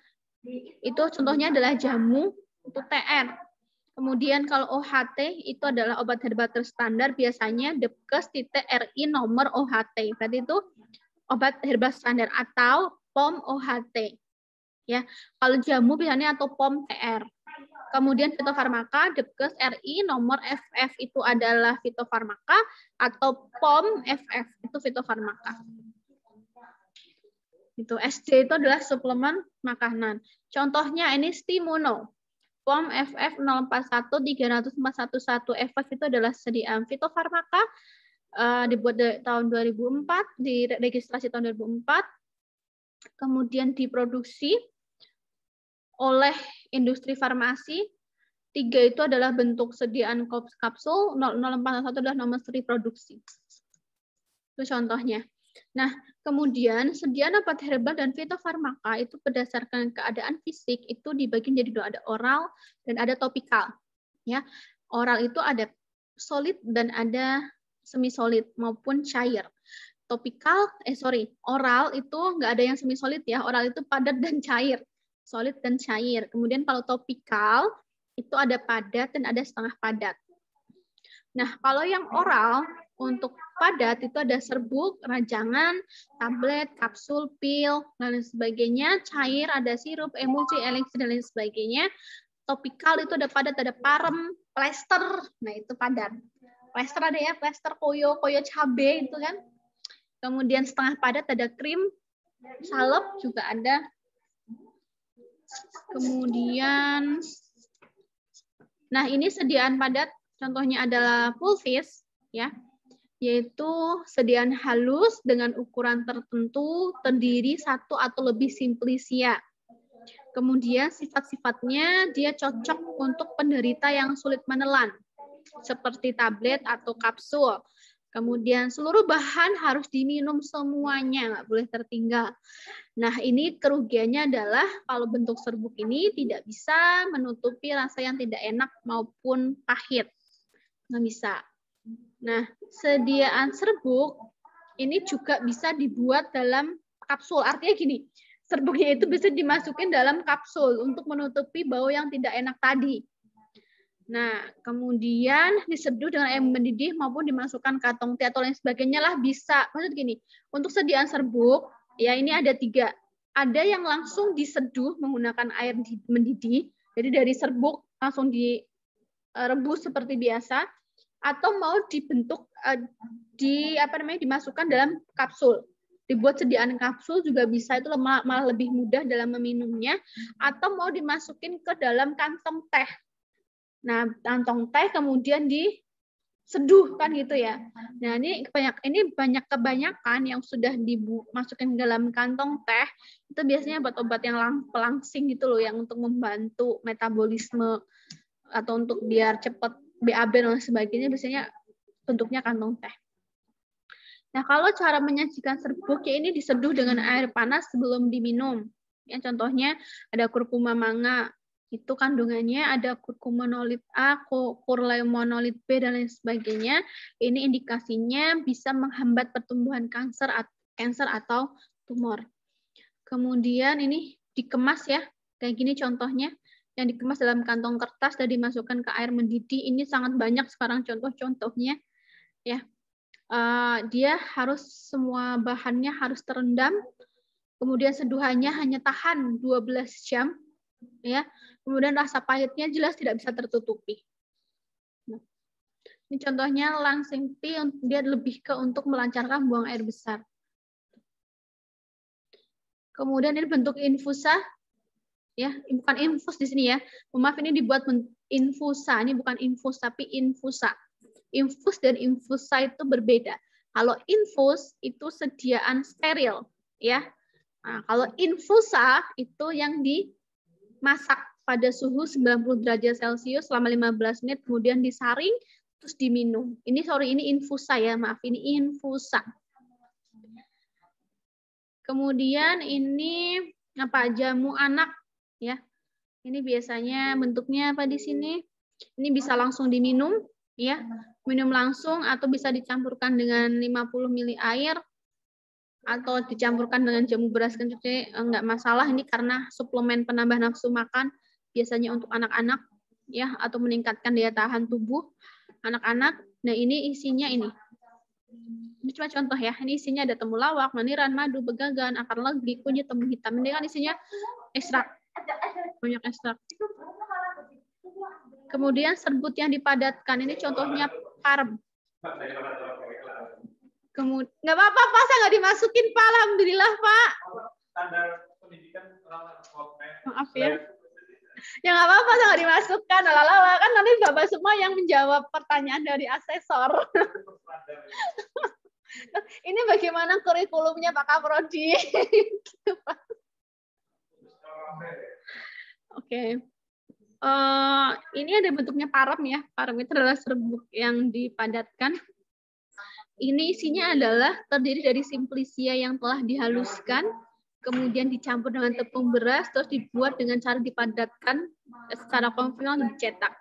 itu contohnya adalah jamu untuk TR. Kemudian kalau OHT itu adalah obat herbal terstandar, biasanya Depkes.RI nomor OHT. Berarti itu obat herbal standar atau POM OHT. Ya, kalau jamu biasanya atau POM TR. Kemudian fitofarmaka, Depkes RI nomor FF itu adalah fitofarmaka atau POM FF itu fitofarmaka. Itu SC itu adalah suplemen makanan. Contohnya ini Stimuno. POM FF 041341 FF itu adalah sediaan fitofarmaka, dibuat tahun 2004, diregistrasi tahun 2004, kemudian diproduksi oleh industri farmasi. 3 itu adalah bentuk sediaan kapsul, 0041 adalah nomor seri produksi. Itu contohnya. Nah, kemudian sediaan obat herbal dan fitofarmaka itu berdasarkan keadaan fisik itu dibagi menjadi dua, ada oral dan ada topikal. Ya, oral itu ada solid dan ada semi solid maupun cair. Oral itu nggak ada yang semi solid ya, oral itu padat dan cair, solid dan cair. Kemudian kalau topikal itu ada padat dan ada setengah padat. Nah, kalau yang oral untuk padat itu ada serbuk, rajangan, tablet, kapsul, pil, dan lain sebagainya. Cair ada sirup, emulsi, elixir, dan lain sebagainya. Topikal itu ada padat, ada parem, plester. Nah, itu padat. Plester ada ya, plester koyo cabe itu kan. Kemudian setengah padat ada krim, salep juga ada. Kemudian, nah ini sediaan padat, contohnya adalah pulvis, ya, yaitu sediaan halus dengan ukuran tertentu, terdiri satu atau lebih simplisia. Kemudian sifat-sifatnya dia cocok untuk penderita yang sulit menelan, seperti tablet atau kapsul. Kemudian seluruh bahan harus diminum semuanya, nggak boleh tertinggal. Nah, ini kerugiannya adalah kalau bentuk serbuk ini tidak bisa menutupi rasa yang tidak enak maupun pahit. Nggak bisa. Nah, sediaan serbuk ini juga bisa dibuat dalam kapsul. Artinya gini, serbuknya itu bisa dimasukin dalam kapsul untuk menutupi bau yang tidak enak tadi. Nah, kemudian diseduh dengan air mendidih maupun dimasukkan kantong teh atau lain sebagainya lah bisa. Maksud gini, untuk sediaan serbuk, ya ini ada 3. Ada yang langsung diseduh menggunakan air mendidih, jadi dari serbuk langsung direbus seperti biasa, atau mau dibentuk dimasukkan dalam kapsul. Dibuat sediaan kapsul juga bisa, itu malah lebih mudah dalam meminumnya, atau mau dimasukin ke dalam kantong teh. Nah, kantong teh kemudian diseduh kan gitu ya. Nah, ini kebanyakan yang sudah dimasukkan dalam kantong teh itu biasanya obat-obat yang pelangsing gitu loh, yang untuk membantu metabolisme atau untuk biar cepat BAB dan sebagainya, biasanya bentuknya kantong teh. Nah, kalau cara menyajikan serbuk ya ini diseduh dengan air panas sebelum diminum. Ya, contohnya ada kurkuma manga. Itu kandungannya ada kurkumonolid A, kurlemonolid B, dan lain sebagainya. Ini indikasinya bisa menghambat pertumbuhan kanker atau tumor. Kemudian ini dikemas ya, kayak gini contohnya, yang dikemas dalam kantong kertas dan dimasukkan ke air mendidih. Ini sangat banyak sekarang contoh-contohnya. Ya, dia harus semua bahannya harus terendam, kemudian seduhannya hanya tahan 12 jam. Ya, kemudian rasa pahitnya jelas tidak bisa tertutupi. Ini contohnya langsing tea, dia lebih ke untuk melancarkan buang air besar. Kemudian ini bentuk infusa, ya, bukan infus di sini ya. Maaf, ini dibuat infusa, ini bukan infus tapi infusa. Infus dan infusa itu berbeda. Kalau infus itu sediaan steril, ya. Nah, kalau infusa itu yang dimasak pada suhu 90 derajat Celcius selama 15 menit, kemudian disaring, terus diminum. Ini infusa ya, maaf, ini infusa. Kemudian ini apa? Jamu anak, ya. Ini biasanya bentuknya apa di sini? Ini bisa langsung diminum, ya. Minum langsung atau bisa dicampurkan dengan 50 ml air atau dicampurkan dengan jamu beras kencur, enggak masalah, ini karena suplemen penambah nafsu makan biasanya untuk anak-anak, ya, atau meningkatkan daya tahan tubuh anak-anak. Nah, ini isinya ini cuma contoh ya, ini isinya ada temulawak, maniran, madu, begagan, akar legi, kunyit, temu hitam. Ini kan isinya ekstrak, banyak ekstrak. Kemudian serbuk yang dipadatkan, ini contohnya parem. Kemudian nggak apa-apa Pak, saya nggak dimasukin Pak, alhamdulillah Pak. Maaf ya. Ya nggak apa-apa, saya nggak dimasukkan. Lala kan nanti Bapak semua yang menjawab pertanyaan dari asesor. Ini bagaimana kurikulumnya Pak Kaprodi? Oke. Ini ada bentuknya parem ya. Parem itu adalah serbuk yang dipadatkan. Ini isinya adalah terdiri dari simplicia yang telah dihaluskan, kemudian dicampur dengan tepung beras, terus dibuat dengan cara dipadatkan secara konvensional dan dicetak.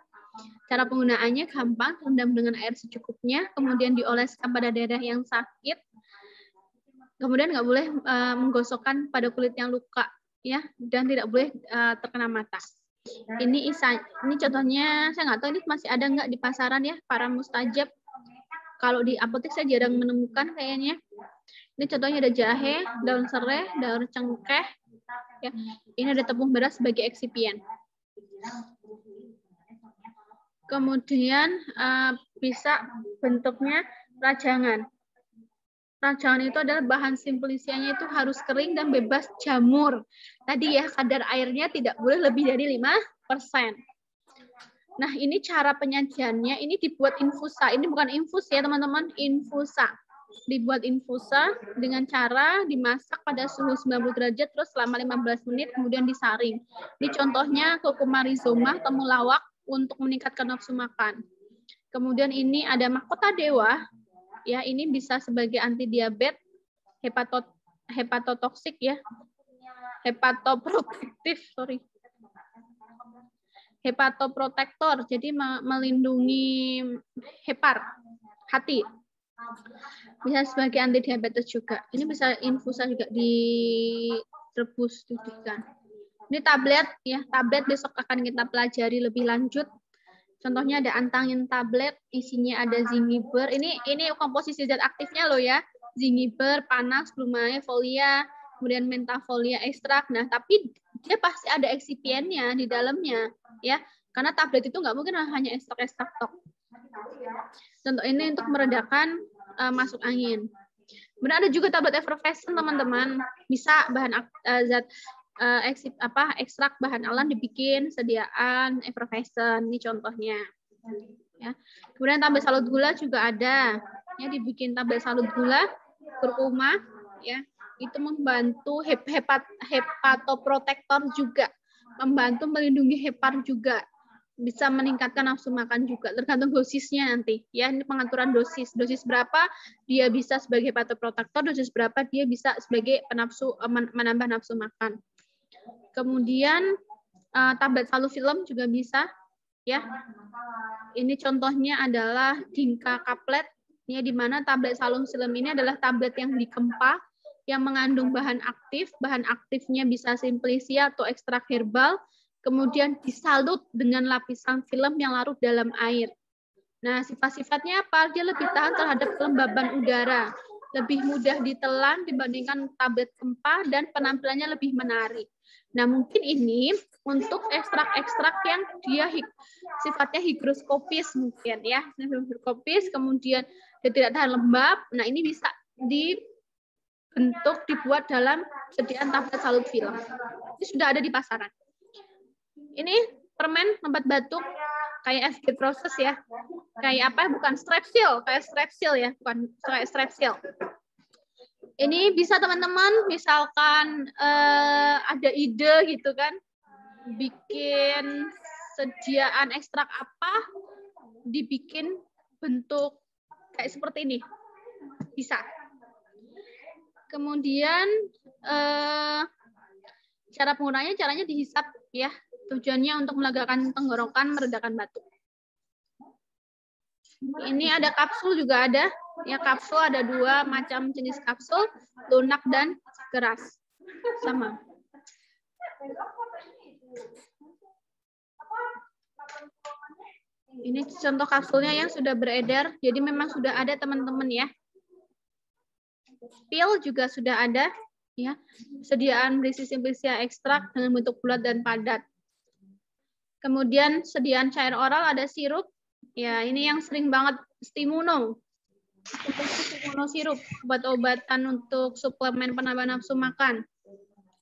Cara penggunaannya gampang, rendam dengan air secukupnya, kemudian dioleskan pada daerah yang sakit, kemudian nggak boleh menggosokkan pada kulit yang luka, ya, dan tidak boleh terkena mata. Ini contohnya, saya nggak tahu ini masih ada nggak di pasaran ya, para mustajab. Kalau di apotek saya jarang menemukan kayaknya. Ini contohnya ada jahe, daun serai, daun cengkeh. Ya. Ini ada tepung beras sebagai eksipien. Kemudian bisa bentuknya rajangan. Rajangan itu adalah bahan simplicianya itu harus kering dan bebas jamur. Tadi ya, kadar airnya tidak boleh lebih dari 5%. Nah, ini cara penyajiannya, ini dibuat infusa. Ini bukan infus ya, teman-teman, infusa. Dibuat infusa dengan cara dimasak pada suhu 90 derajat, terus selama 15 menit, kemudian disaring. Ini contohnya curcuma rhizoma, temulawak, untuk meningkatkan nafsu makan. Kemudian ini ada mahkota dewa, ya, ini bisa sebagai anti diabetes, hepatotoksik ya, hepatoprotektif, hepatoprotektor, jadi melindungi hati. Bisa sebagai anti diabetes juga. Ini bisa infusa juga, direbus, diberikan. Ini tablet ya, tablet besok akan kita pelajari lebih lanjut. Contohnya ada antangin tablet, isinya ada zingiber. Ini komposisi zat aktifnya loh ya. Zingiber, panas, blumea, folia, kemudian mentafolia ekstrak. Nah, tapi dia pasti ada eksipiennya di dalamnya ya. Karena tablet itu nggak mungkin hanya ekstrak-ekstrak tok. Contoh ini untuk meredakan masuk angin. Kemudian ada juga tablet effervescent, teman-teman. Bisa bahan ekstrak bahan alam dibikin sediaan effervescent. Ini contohnya. Ya. Kemudian tablet salut gula juga ada. Ya, dibikin tablet salut gula, kurkuma, ya. Itu membantu hepatoprotektor juga. Membantu melindungi hepar juga. Bisa meningkatkan nafsu makan juga, tergantung dosisnya nanti. Ya, ini pengaturan dosis. Dosis berapa dia bisa sebagai hepatoprotektor, dosis berapa dia bisa sebagai menambah nafsu makan. Kemudian tablet salufilm juga bisa, ya. Ini contohnya adalah Dinka Kaplet, ya, di mana tablet salufilm ini adalah tablet yang dikempa, yang mengandung bahan aktif. Bahan aktifnya bisa simplicia atau ekstrak herbal, kemudian disalut dengan lapisan film yang larut dalam air. Nah, sifat-sifatnya apa? Dia lebih tahan terhadap kelembaban udara. lebih mudah ditelan dibandingkan tablet rempah dan penampilannya lebih menarik. Nah, mungkin ini untuk ekstrak-ekstrak yang dia sifatnya higroskopis mungkin ya, higroskopis, kemudian dia tidak tahan lembab. Nah, ini bisa dibentuk dibuat dalam sediaan tablet salut film. Ini sudah ada di pasaran. Ini permen obat batuk kayak FG proses ya. Kayak apa? Bukan strepsil, kayak strepsil ya, bukan kayak strepsil. Ini bisa teman-teman misalkan ada ide gitu kan, bikin sediaan ekstrak apa, dibikin bentuk kayak seperti ini, bisa. Kemudian cara penggunaannya, caranya dihisap ya, tujuannya untuk melegakan tenggorokan, meredakan batuk. Ini ada kapsul juga ada. Ya, kapsul ada 2 macam jenis kapsul, lunak dan keras. Sama. Ini contoh kapsulnya yang sudah beredar. Jadi memang sudah ada teman-teman ya. Pil juga sudah ada ya. Sediaan berisi simplicia ekstrak dengan bentuk bulat dan padat. Kemudian sediaan cair oral ada sirup. Ya, ini yang sering banget Stimuno. Stimuno sirup, obat-obatan untuk suplemen penambah nafsu makan.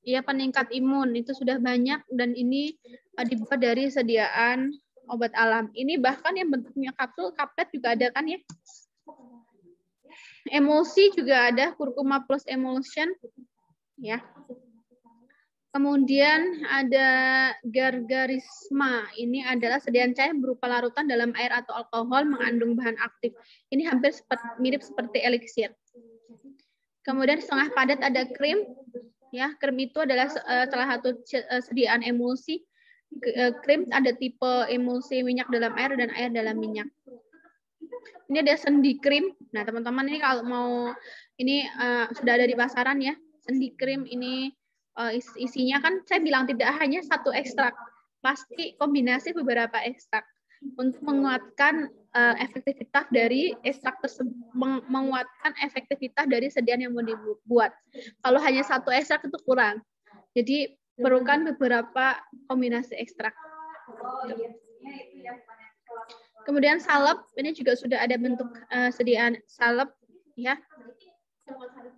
Ya, peningkat imun itu sudah banyak dan ini dibuat dari sediaan obat alam. Ini bahkan yang bentuknya kapsul, kaplet juga ada kan ya. Emulsi juga ada, kurkuma plus emulsion ya. Kemudian ada gargarisma. Ini adalah sediaan cair berupa larutan dalam air atau alkohol mengandung bahan aktif. Ini hampir mirip seperti eliksir. Kemudian setengah padat ada krim. Ya, krim itu adalah salah satu sediaan emulsi. Krim ada tipe emulsi minyak dalam air dan air dalam minyak. Ini ada sendi krim. Nah, teman-teman ini kalau mau ini sudah ada di pasaran ya. Sendi krim ini isinya kan saya bilang tidak hanya satu ekstrak, pasti kombinasi beberapa ekstrak untuk menguatkan efektivitas dari ekstrak tersebut, menguatkan efektivitas dari sediaan yang mau dibuat. Kalau hanya satu ekstrak itu kurang, jadi perlukan beberapa kombinasi ekstrak. Kemudian salep, ini juga sudah ada bentuk sediaan salep ya.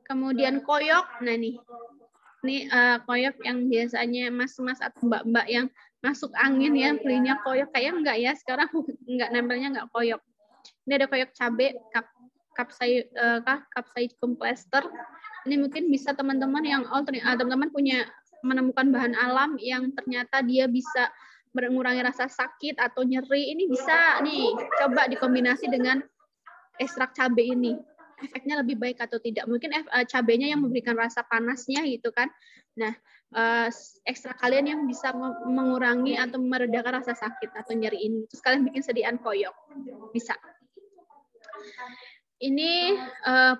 Kemudian koyok, nah nih. Ini koyok yang biasanya mas-mas atau mbak-mbak yang masuk angin ya, belinya koyok. Kayaknya enggak ya, sekarang enggak, nempelnya enggak koyok. Ini ada koyok cabai, capsicum plaster. Ini mungkin bisa teman-teman yang teman-teman punya menemukan bahan alam yang ternyata dia bisa mengurangi rasa sakit atau nyeri. Ini bisa nih, coba dikombinasi dengan ekstrak cabai ini. Efeknya lebih baik atau tidak. Mungkin cabenya yang memberikan rasa panasnya gitu kan. Nah, ekstrak kalian yang bisa mengurangi atau meredakan rasa sakit atau nyeri ini. Terus kalian bikin sediaan koyok. Bisa. Ini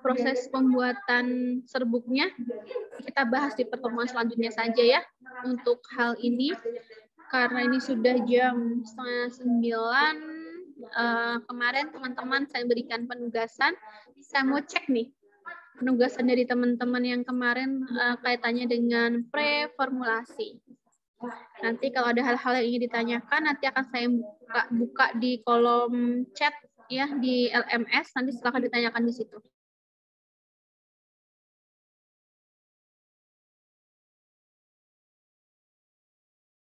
proses pembuatan serbuknya. Kita bahas di pertemuan selanjutnya saja ya. Untuk hal ini. Karena ini sudah jam 8:30. Kemarin teman-teman saya berikan penugasan, saya mau cek nih penugasan dari teman-teman yang kemarin kaitannya dengan preformulasi. Nanti kalau ada hal-hal yang ingin ditanyakan, nanti akan saya buka di kolom chat ya di LMS, nanti silakan ditanyakan di situ.